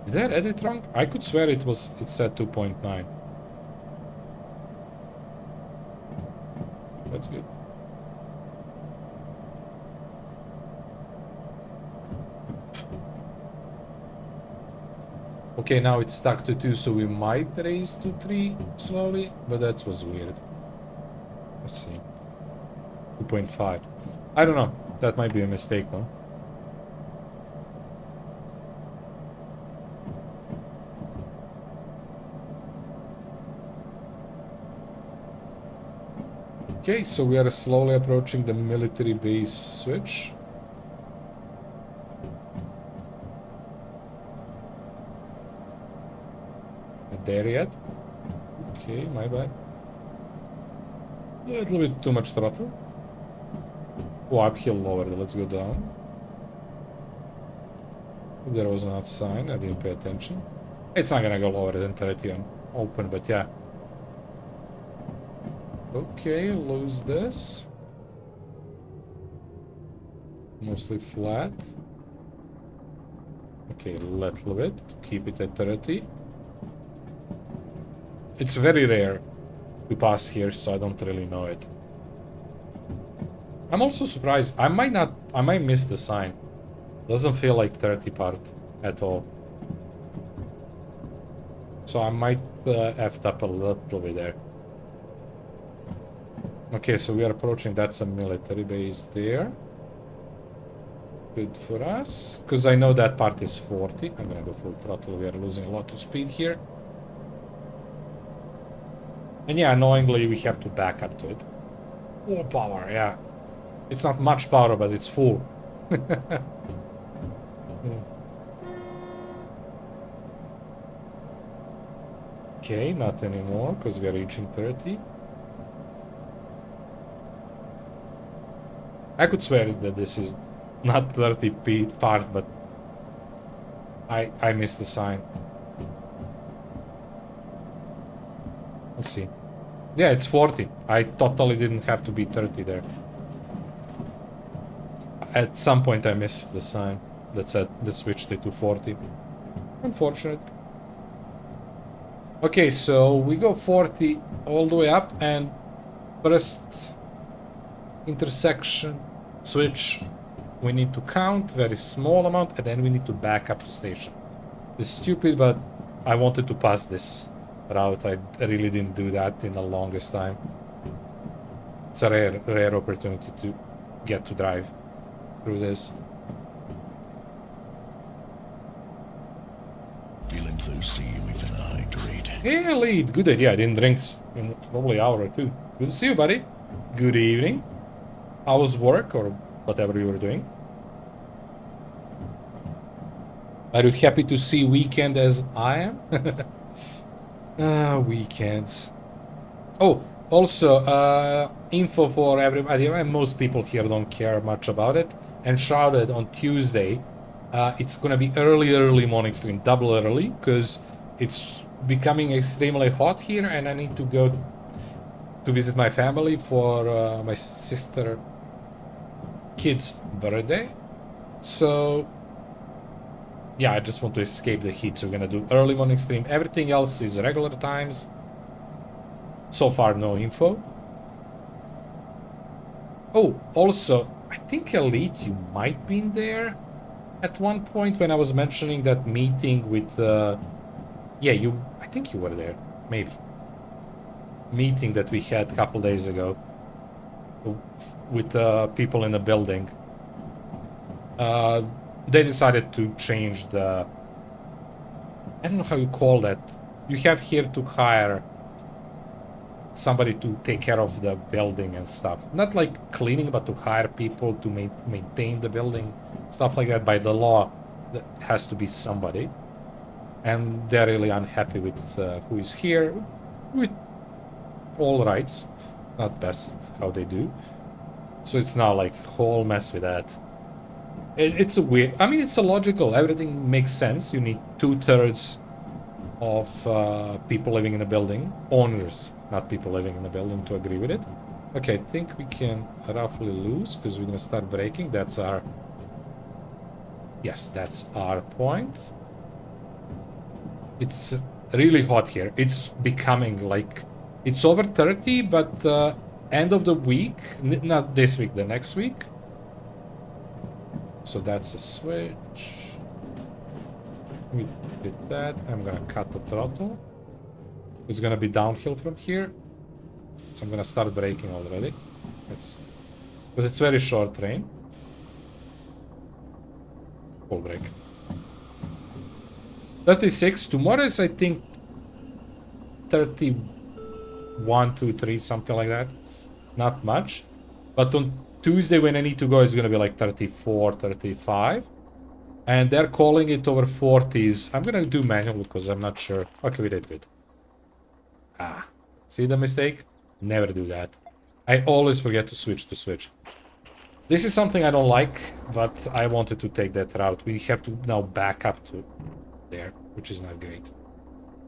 Did I read it wrong? I could swear it said 2.9. That's good. Okay, now it's stuck to 2, so we might raise to 3 slowly, but that was weird. Let's see. 2.5. I don't know. That might be a mistake, though. Okay, so we are slowly approaching the military base switch. Not there yet. Okay, my bad. A little bit too much throttle. Oh, uphill lower. Let's go down. There was not a sign. I didn't pay attention. It's not gonna go lower than 30 on open, but yeah. Okay, lose this. Mostly flat. Okay, a little bit to keep it at 30. It's very rare to pass here, so I don't really know it. I'm also surprised. I might miss the sign. Doesn't feel like 30 part at all. So I might effed up a little bit there. Okay, so we are approaching. That's a military base there. Good for us. Because I know that part is 40. I'm gonna go full throttle. We are losing a lot of speed here. And yeah, annoyingly, we have to back up to it. More power, yeah. It's not much power, but it's full. Okay, not anymore, because we are reaching 30. I could swear that this is not 30 part, but I missed the sign. Let's see. Yeah, it's 40. I totally didn't have to be 30 there. At some point I missed the sign that said the switched it to 40. Unfortunate. Okay, so we go 40 all the way up, and first intersection switch we need to count, very small amount, and then we need to back up to station. It's stupid, but I wanted to pass this route. I really didn't do that in the longest time. It's a rare opportunity to get to drive through this. Feeling thirsty, we finna hydrate. Yeah, lead. Good idea. I didn't drink in probably an hour or two. Good to see you, buddy. Good evening. How was work or whatever you were doing? Are you happy to see weekend as I am? Weekends. Oh, also, info for everybody. Most people here don't care much about it. And Shrouded on Tuesday, it's gonna be early morning stream, double early, because it's becoming extremely hot here, and I need to go to visit my family for my sister kid's birthday. So yeah, I just want to escape the heat, so we're gonna do early morning stream. Everything else is regular times. So far, no info. Oh, also, I think Elite, you might be in there at one point when I was mentioning that meeting with... yeah, I think you were there, maybe. Meeting that we had a couple days ago with people in the building. They decided to change the... I don't know how you call that. You have here to hire somebody to take care of the building and stuff. Not like cleaning, but to hire people to maintain the building. Stuff like that. By the law, that has to be somebody. And they're really unhappy with who is here. With all rights. Not best how they do. So it's now like whole mess with that. It's a weird... I mean, it's illogical. Everything makes sense. You need 2/3 of people living in a building. Owners, not people living in the building, to agree with it. Okay, I think we can roughly lose, because we're gonna start braking. That's our... Yes, that's our point. It's really hot here. It's becoming like... It's over 30, but end of the week, not this week, the next week. So that's a switch. We did that. I'm gonna cut the throttle. It's gonna be downhill from here. So I'm gonna start braking already. Because it's very short train. Full brake. 36. Tomorrow is, I think, 31, 2, 3, something like that. Not much. But on Tuesday when I need to go, it's gonna be like 34, 35. And they're calling it over 40s. I'm gonna do manual because I'm not sure. Okay, we did good. Ah. See the mistake? Never do that. I always forget to switch. This is something I don't like, but I wanted to take that route. We have to now back up to there, which is not great.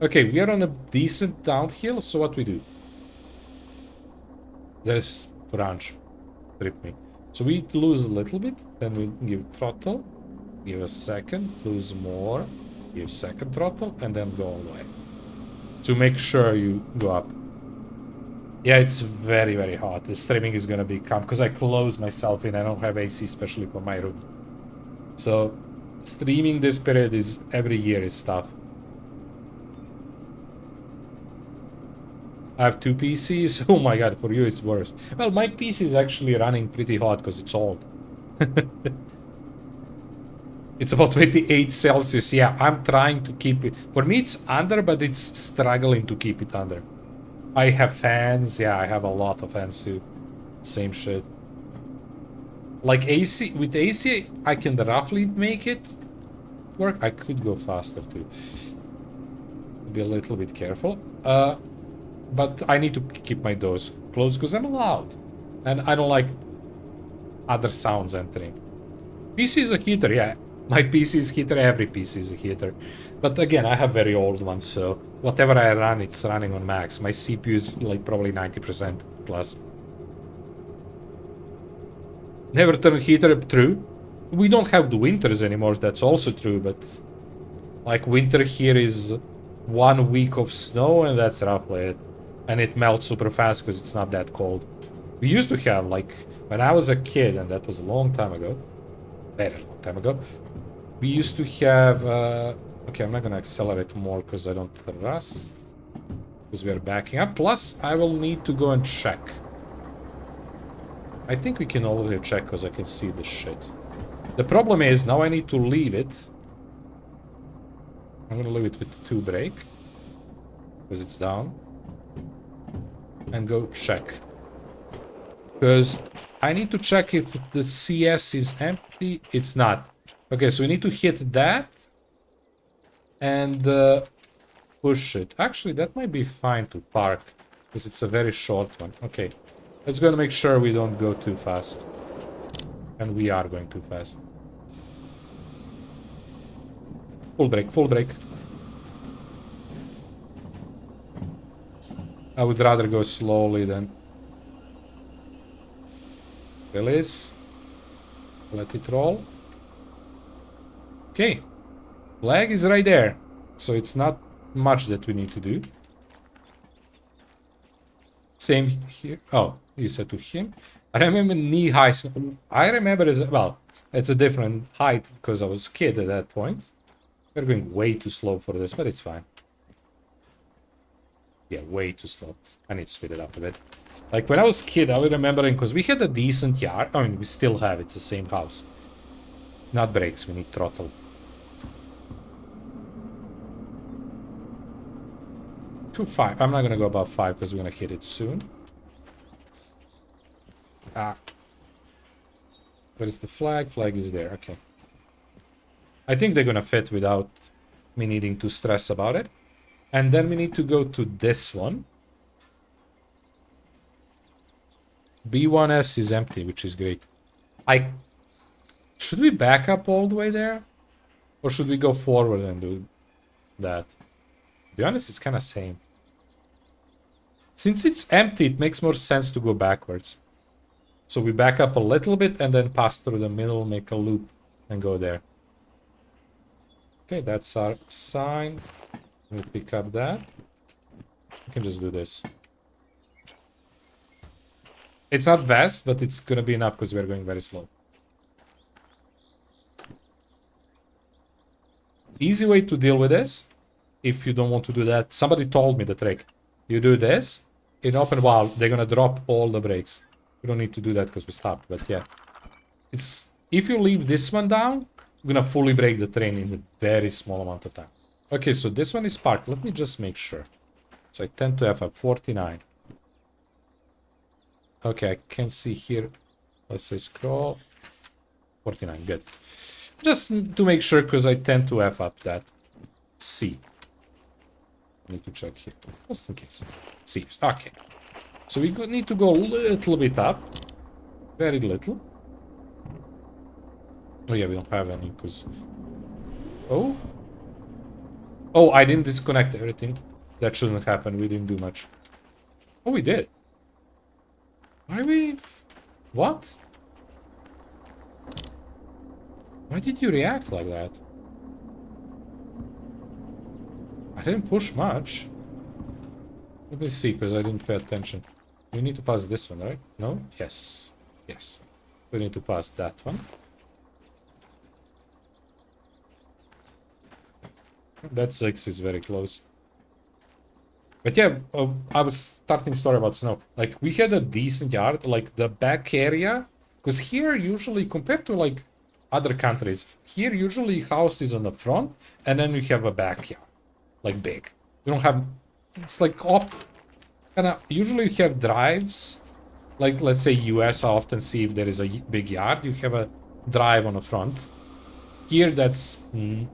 Okay, we are on a decent downhill, so what we do? This branch tripped me. So we lose a little bit, then we give throttle, give a second, lose more, give second throttle, and then go all the way. To make sure you go up. Yeah, it's very, very hot. The streaming is gonna be calm because I closed myself in. I don't have AC, especially for my room. So streaming this period is every year is tough. I have 2 PCs. Oh my god, for you it's worse. Well, my PC is actually running pretty hot because it's old. It's about 28 Celsius. Yeah, I'm trying to keep it. For me, it's under, but it's struggling to keep it under. I have fans. Yeah, I have a lot of fans too. Same shit. Like AC, with AC, I can roughly make it work. I could go faster too. Be a little bit careful. But I need to keep my doors closed because I'm loud. And I don't like other sounds entering. PC is a heater, yeah. My PC is heater, every PC is a heater. But again, I have very old ones, so whatever I run, it's running on max. My CPU is like probably 90% plus. Never turn heater up, true. We don't have the winters anymore, that's also true, but like winter here is 1 week of snow and that's roughly it. And it melts super fast because it's not that cold. We used to have, like, when I was a kid, and that was a long time ago, very long time ago, we used to have, okay, I'm not gonna accelerate more because I don't trust, because we are backing up. Plus, I will need to go and check. I think we can already check because I can see the shit. The problem is, now I need to leave it. I'm gonna leave it with 2 brake, because it's down. And go check. Because I need to check if the CS is empty. It's not. Okay, so we need to hit that. And push it. Actually, that might be fine to park. Because it's a very short one. Okay. Let's go and make sure we don't go too fast. And we are going too fast. Full brake, full brake. I would rather go slowly than... Release. Let it roll. Okay. Flag is right there. So it's not much that we need to do. Same here. Oh, you said to him. I remember knee-high snow. I remember as well. It's a different height because I was a kid at that point. We're going way too slow for this, but it's fine. Yeah, way too slow. I need to speed it up a bit. Like, when I was a kid, I was remembering, because we had a decent yard. I mean, we still have, it's the same house. Not brakes, we need throttle. 2.5. I'm not gonna go above 5, because we're gonna hit it soon. Ah. Where is the flag? Flag is there, okay. I think they're gonna fit without me needing to stress about it. And then we need to go to this one. B1S is empty, which is great. Should we back up all the way there? Or should we go forward and do that? To be honest, it's kind of same. Since it's empty, it makes more sense to go backwards. So we back up a little bit and then pass through the middle, make a loop, and go there. Okay, that's our sign. Let me pick up that. I can just do this. It's not fast, but it's gonna be enough because we're going very slow. Easy way to deal with this, if you don't want to do that. Somebody told me the trick. You do this, in open valve, they're gonna drop all the brakes. We don't need to do that because we stopped, but yeah. It's if you leave this one down, you're gonna fully brake the train in a very small amount of time. Okay, so this one is parked. Let me just make sure. So I tend to have a 49. Okay, I can see here. Let's say scroll. 49, good. Just to make sure, because I tend to F up that C. Need to check here, just in case. C, okay. So we need to go a little bit up. Very little. Oh yeah, we don't have any, because... Oh? Oh, I didn't disconnect everything. That shouldn't happen, we didn't do much. Oh, we did. Why we... What? Why did you react like that? I didn't push much. Let me see, because I didn't pay attention. We need to pass this one, right? No? Yes. Yes. We need to pass that one. That 6 is very close. But yeah, I was starting story about snow. Like, we had a decent yard, like the back area. Because here, usually, compared to like other countries, here usually house is on the front, and then you have a backyard. Like big. You don't have... It's like off... Kinda, usually you have drives. Like, let's say US, I often see if there is a big yard, you have a drive on the front. Here, that's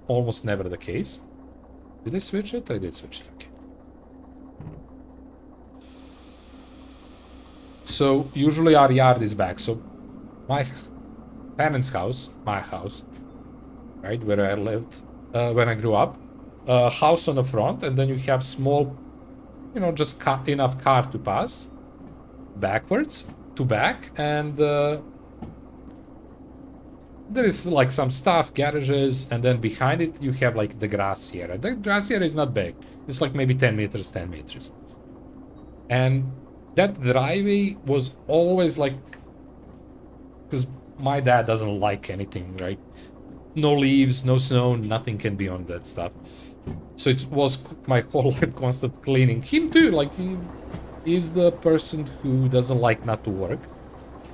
almost never the case. Did I switch it? I did switch it, okay. So, usually our yard is back. So, my parents' house, my house, right, where I lived when I grew up, house on the front, and then you have small, you know, just enough car to pass backwards to back, and there is like some stuff, garages, and then behind it you have like the grass here. The grass here is not big. It's like maybe 10 meters, 10 meters. And that driveway was always like... Because my dad doesn't like anything, right? No leaves, no snow, nothing can be on that stuff. So it was my whole life constant cleaning. Him too, like he is the person who doesn't like not to work.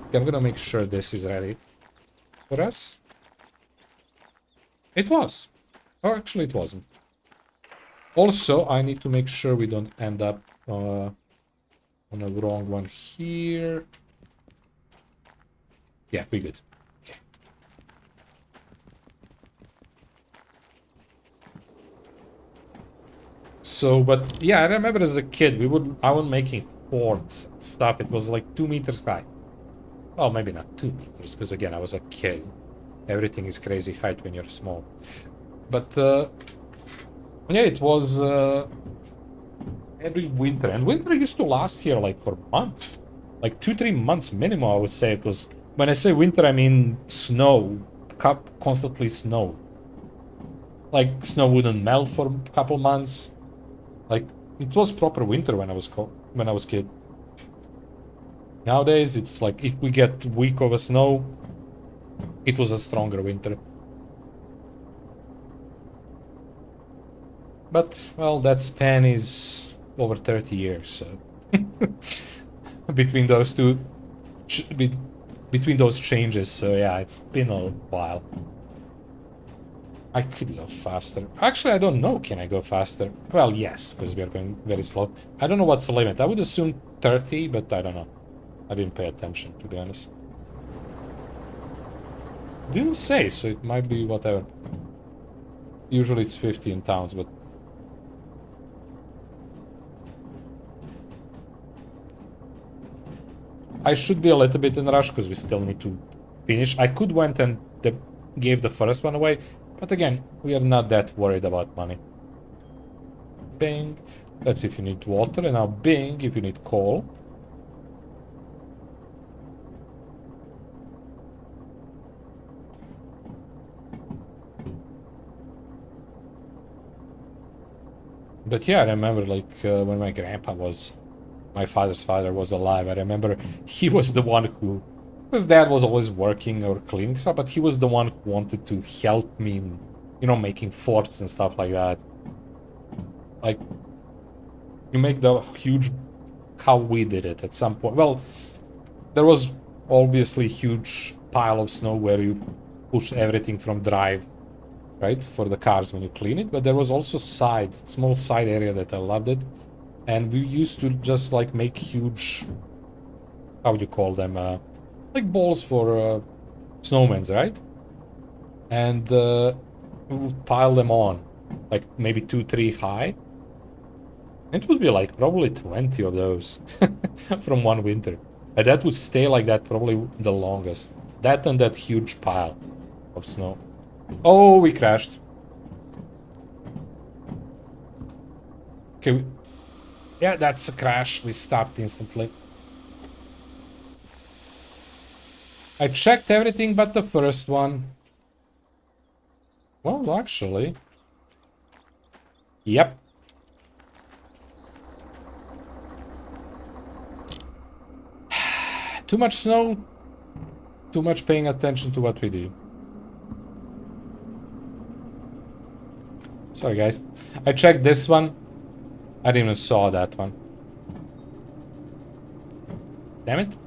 Okay, I'm gonna make sure this is ready for us. It was. Oh, actually it wasn't. Also, I need to make sure we don't end up on a wrong one here. Yeah, we good. Okay. So, but yeah, I remember as a kid, I was making forts and stuff. It was like 2 meters high. Oh, maybe not 2 meters, because again, I was a kid. Everything is crazy height when you're small. But yeah, it was every winter, and winter used to last here like for months, like 2-3 months minimum. I would say it was. When I say winter, I mean snow, constantly snow. Like snow wouldn't melt for a couple months. Like it was proper winter when I was kid. Nowadays, it's like if we get week of a snow, it was a stronger winter. But well, that span is over 30 years, so between those two, between those changes. So yeah, it's been a while. I could go faster. Actually, I don't know. Can I go faster? Well, yes, because we are going very slow. I don't know what's the limit. I would assume 30, but I don't know. I didn't pay attention, to be honest. Didn't say, so it might be whatever. Usually it's 50 in towns, but... I should be a little bit in a rush, because we still need to finish. I could went and gave the first one away, but again, we are not that worried about money. Bing. That's if you need water, and now bing if you need coal. But yeah, I remember like when my grandpa was, my father's father was alive. I remember he was the one who, because dad was always working or cleaning stuff, but he was the one who wanted to help me in, you know, making forts and stuff like that. Like, you make the huge, how we did it at some point. Well, there was obviously huge pile of snow where you push everything from drive, right, for the cars when you clean it, but there was also small side area that I loved it. And we used to just like make huge, how do you call them, like balls for snowmen, right? And we would pile them on, like maybe 2, 3 high. It would be like probably 20 of those from one winter. And that would stay like that probably the longest. That and that huge pile of snow. Oh, we crashed. Okay, yeah, that's a crash. We stopped instantly. I checked everything but the first one. Well, actually. Yep. Too much snow. Too much paying attention to what we do. Sorry, guys. I checked this one. I didn't even saw that one. Damn it.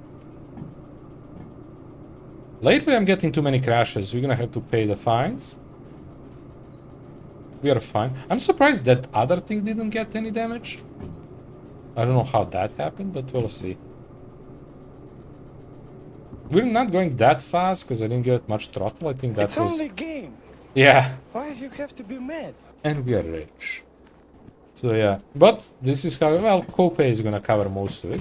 Lately, I'm getting too many crashes. We're gonna have to pay the fines. We are fine. I'm surprised that other thing didn't get any damage. I don't know how that happened, but we'll see. We're not going that fast because I didn't get much throttle. I think that It's was... only a game. Yeah. Why you have to be mad? And we are rich. So yeah. But this is how... Well, Copay is gonna cover most of it.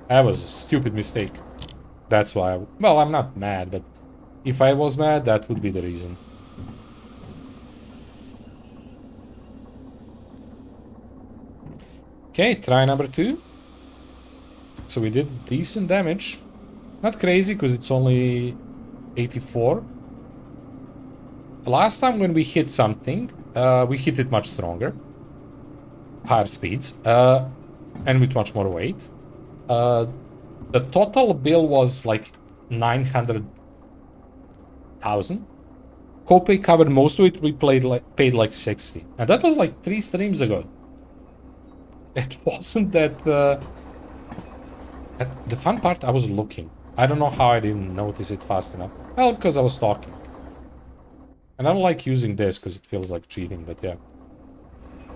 That was a stupid mistake. That's why... Well, I'm not mad, but... If I was mad, that would be the reason. Okay, try number 2. So we did decent damage. Not crazy, because it's only 84. The last time when we hit something, we hit it much stronger. Higher speeds. And with much more weight. The total bill was like 900,000. Copay covered most of it. We paid like 60. And that was like 3 streams ago. It wasn't that... the fun part, I was looking. I don't know how I didn't notice it fast enough. Well, because I was talking. And I don't like using this because it feels like cheating, but yeah.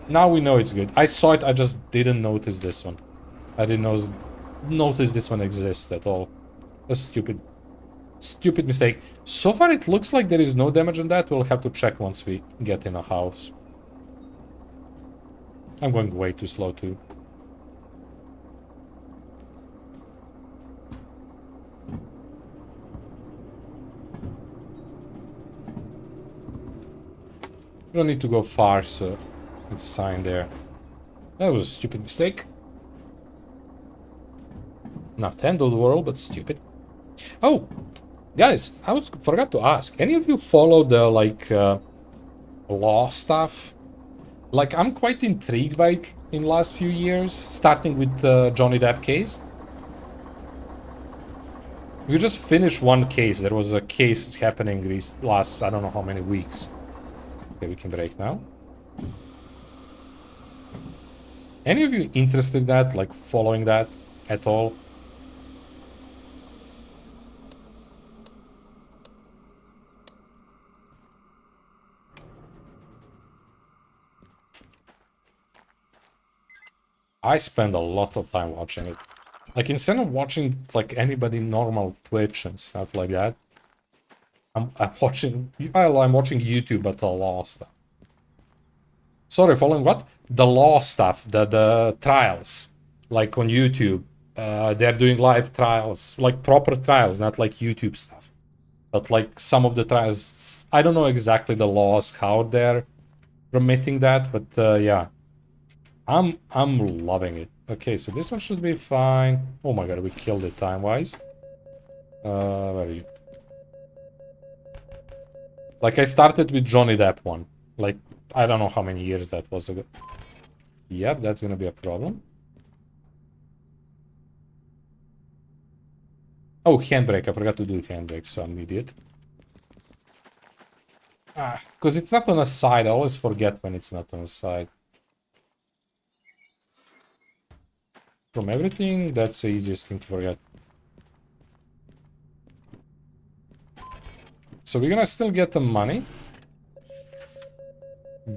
Now we know it's good. I saw it, I just didn't notice this one. I didn't notice this one exists at all. A stupid mistake. So far it looks like there is no damage on that. We'll have to check once we get in a house. I'm going way too slow too. We don't need to go far, so it's a sign there. That was a stupid mistake. Not end of the world, but stupid. Oh, guys, forgot to ask. Any of you follow the like law stuff? Like, I'm quite intrigued by it in the last few years, starting with the Johnny Depp case. We just finished one case. There was a case happening last, I don't know how many weeks. Okay, we can break now. Any of you interested in that, like following that at all? I spend a lot of time watching it. Like, instead of watching like anybody normal Twitch and stuff like that, I'm watching YouTube, but the law stuff. Sorry, following what? The law stuff, the trials, like on YouTube. They're doing live trials, like proper trials, not like YouTube stuff. But like some of the trials, I don't know exactly the laws, how they're permitting that, but yeah. I'm loving it. Okay, so this one should be fine. Oh my god, we killed it time-wise. Where are you? Like I started with Johnny Depp one. Like I don't know how many years that was ago. Yep, that's gonna be a problem. Oh, handbrake. I forgot to do handbrake, so I'm an idiot. Because it's not on the side. I always forget when it's not on the side. From everything, that's the easiest thing to forget. So we're gonna still get the money.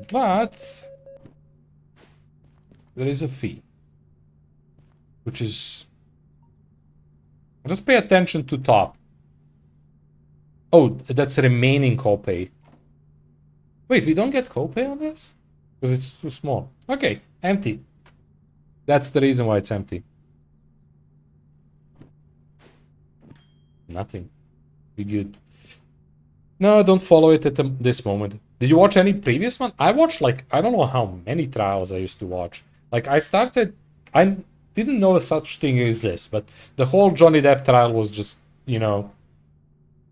But there is a fee. Which is... Just pay attention to top. Oh, that's remaining copay. Wait, we don't get copay on this? Because it's too small. Okay, empty. That's the reason why it's empty. Nothing. Be good. No, don't follow it at this moment. Did you watch any previous one? I watched like, I don't know how many trials I used to watch. Like I didn't know such thing exists, but the whole Johnny Depp trial was just, you know,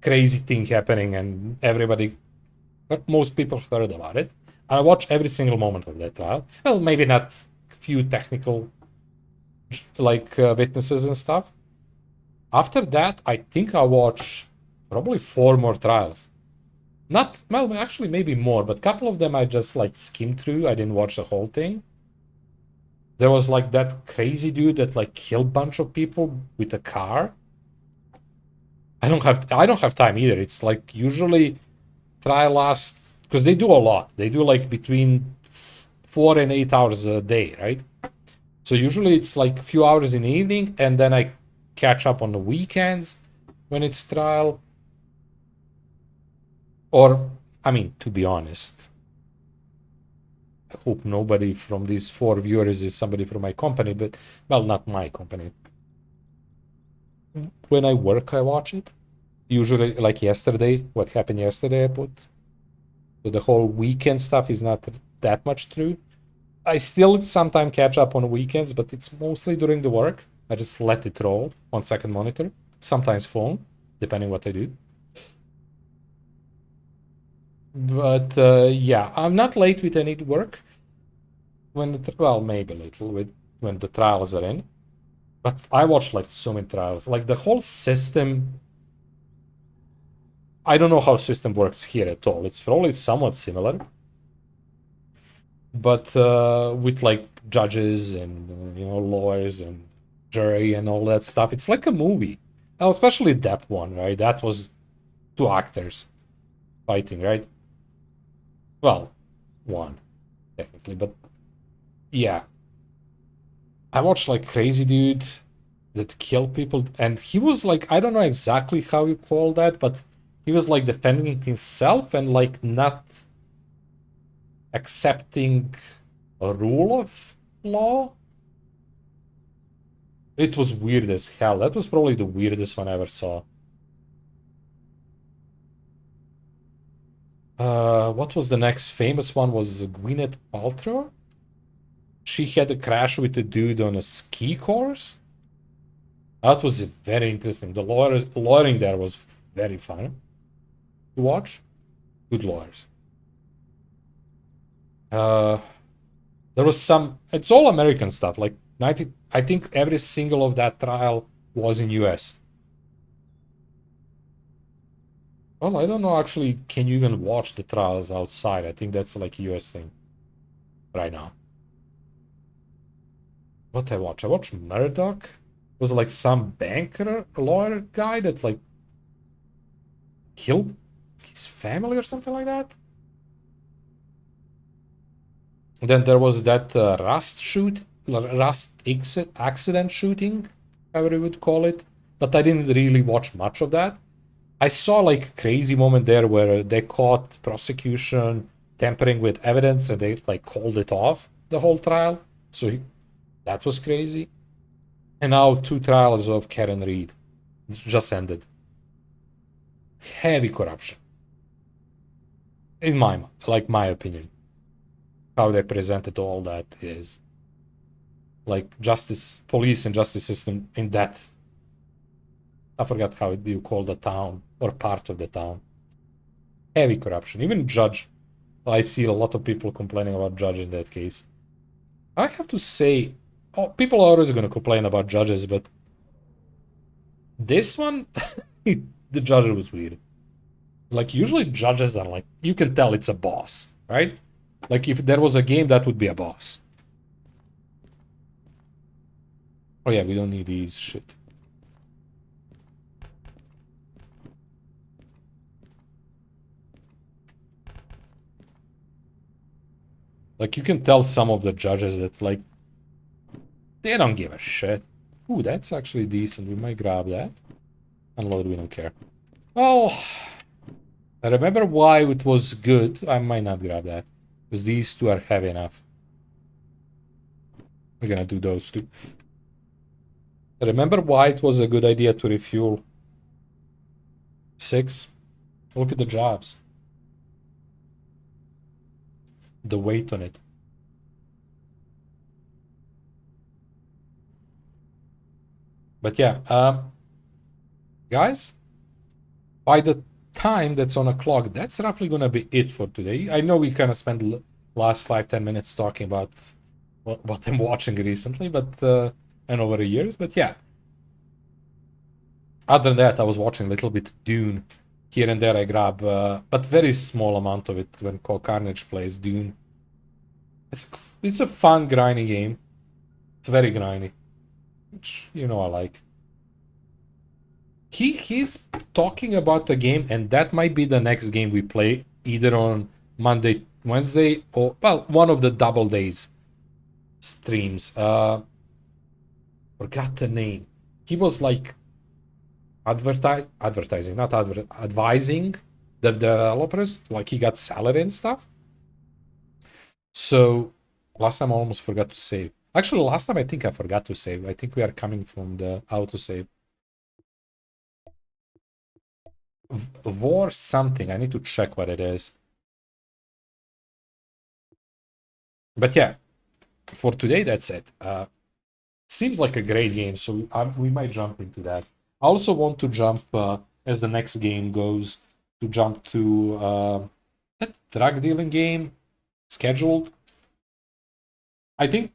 crazy thing happening and most people heard about it. I watched every single moment of that trial. Well, maybe not few technical like witnesses and stuff. After that, I think I watched probably 4 more trials. Not, well, actually maybe more, but a couple of them I just like skimmed through. I didn't watch the whole thing. There was like that crazy dude that like killed a bunch of people with a car. I don't have time either. It's like usually trial lasts, because they do a lot. They do like between 4 and 8 hours a day, right? So usually it's like a few hours in the evening, and then I catch up on the weekends when it's trial. Or, I mean, to be honest, I hope nobody from these 4 viewers is somebody from my company, but, well, not my company. When I work, I watch it. Usually, like yesterday, what happened yesterday, I put. So the whole weekend stuff is not that much true. I still sometimes catch up on weekends, but it's mostly during the work. I just let it roll on second monitor, sometimes phone, depending what I do. But yeah, I'm not late with any work. Well, maybe a little with when the trials are in. But I watched like so many trials. Like the whole system. I don't know how system works here at all. It's probably somewhat similar. But with like judges and lawyers and jury and all that stuff. It's like a movie. Well, especially that one, right? That was 2 actors fighting, right? Well, one, technically, but yeah. I watched like Crazy Dude that killed people, and he was like, I don't know exactly how you call that, but he was like defending himself and like not accepting a rule of law. It was weird as hell. That was probably the weirdest one I ever saw. What was the next famous one? Was Gwyneth Paltrow? She had a crash with a dude on a ski course. That was very interesting. The lawyering there was very fun to watch. Good lawyers. There was some. It's all American stuff. Like 90. I think every single of that trial was in U.S. Well, I don't know actually. Can you even watch the trials outside? I think that's like a U.S. thing right now. What I watch? I watched Murdoch. It was like some banker lawyer guy that like killed his family or something like that. And then there was that Rust accident shooting, however you would call it. But I didn't really watch much of that. I saw like a crazy moment there where they caught prosecution tampering with evidence and they like called it off the whole trial. So that was crazy. And now 2 trials of Karen Reed just ended. Heavy corruption. In my opinion. How they presented all that is like police and justice system in that. I forgot how you call the town or part of the town. heavy corruption. Even judge. I see a lot of people complaining about judge in that case. I have to say, oh, people are always going to complain about judges, but this one, the judge was weird. Like, usually judges are like, you can tell it's a boss, right? Like, if there was a game, that would be a boss. Oh yeah, we don't need these shit. Like, you can tell some of the judges that, like, they don't give a shit. Ooh, that's actually decent. We might grab that. Unload, we don't care. Well, I remember why it was good. I might not grab that. Because these two are heavy enough. We're gonna do those two. I remember why it was a good idea to refuel. 6. Look at the jobs. The weight on it. But yeah, guys, by the time that's on a clock, that's roughly gonna be it for today. I know we kind of spent the last 5-10 minutes talking about what I'm watching recently, but and over the years. But yeah, other than that, I was watching a little bit Dune. Here and there I grab, but very small amount of it when Call Carnage plays Dune. It's a fun, grindy game. It's very grindy, which, you know, I like. He's talking about the game, and that might be the next game we play, either on Monday, Wednesday, or, well, one of the double days streams. Forgot the name. He was like advertising, not advising the developers, like he got salary and stuff. So last time I almost forgot to save. Actually, last time I think I forgot to save. I think we are coming from the autosave. War something. I need to check what it is. But yeah, for today, that's it. Seems like a great game, so we might jump into that. I also want to jump, as the next game goes, to jump to that drug dealing game scheduled. I think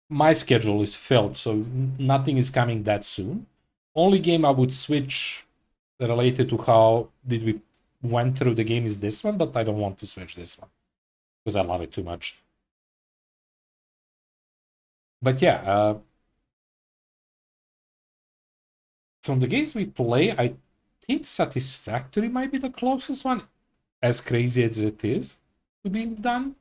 my schedule is filled, so nothing is coming that soon. Only game I would switch related to how did we went through the game is this one, but I don't want to switch this one because I love it too much. But yeah, from the games we play, I think Satisfactory might be the closest one, as crazy as it is to being done.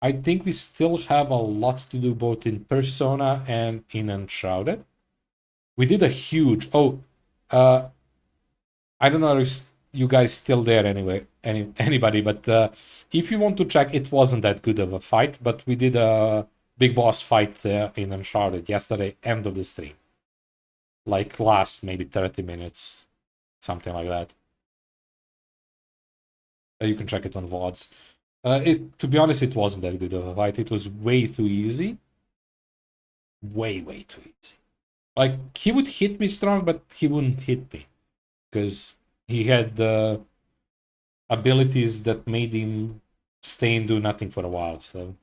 I think we still have a lot to do both in Persona and in Enshrouded. We did a huge... Oh, I don't know if you guys still there anyway, anybody, but if you want to check, it wasn't that good of a fight, but we did a big boss fight in Uncharted yesterday, end of the stream. Like last maybe 30 minutes, something like that. You can check it on VODs. To be honest, it wasn't that good of a fight. It was way too easy. Way too easy. Like, he would hit me strong, but he wouldn't hit me. Because he had abilities that made him stay and do nothing for a while, so...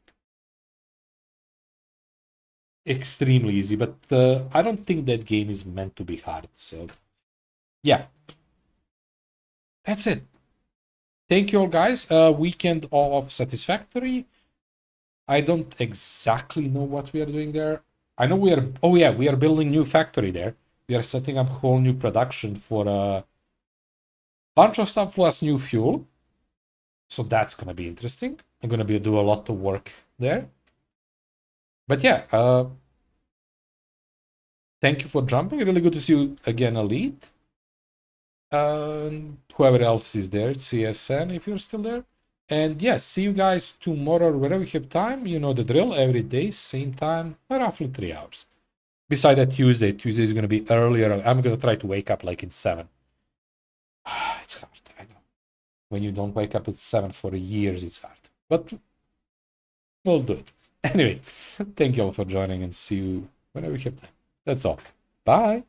Extremely easy, but I don't think that game is meant to be hard, so... Yeah. That's it. Thank you all, guys. Weekend of Satisfactory. I don't exactly know what we are doing there. I know we are... Oh yeah, we are building new factory there. We are setting up whole new production for a bunch of stuff plus new fuel. So that's gonna be interesting. I'm gonna do a lot of work there. But yeah, thank you for jumping. Really good to see you again, Elite. Whoever else is there, CSN, if you're still there. And yeah, see you guys tomorrow, whenever you have time. You know the drill, every day, same time, roughly 3 hours. Beside that, Tuesday is going to be earlier. I'm going to try to wake up like in 7. It's hard, I know. When you don't wake up at 7 for years, it's hard. But we'll do it. Anyway, thank you all for joining and see you whenever you have time. That's all. Bye.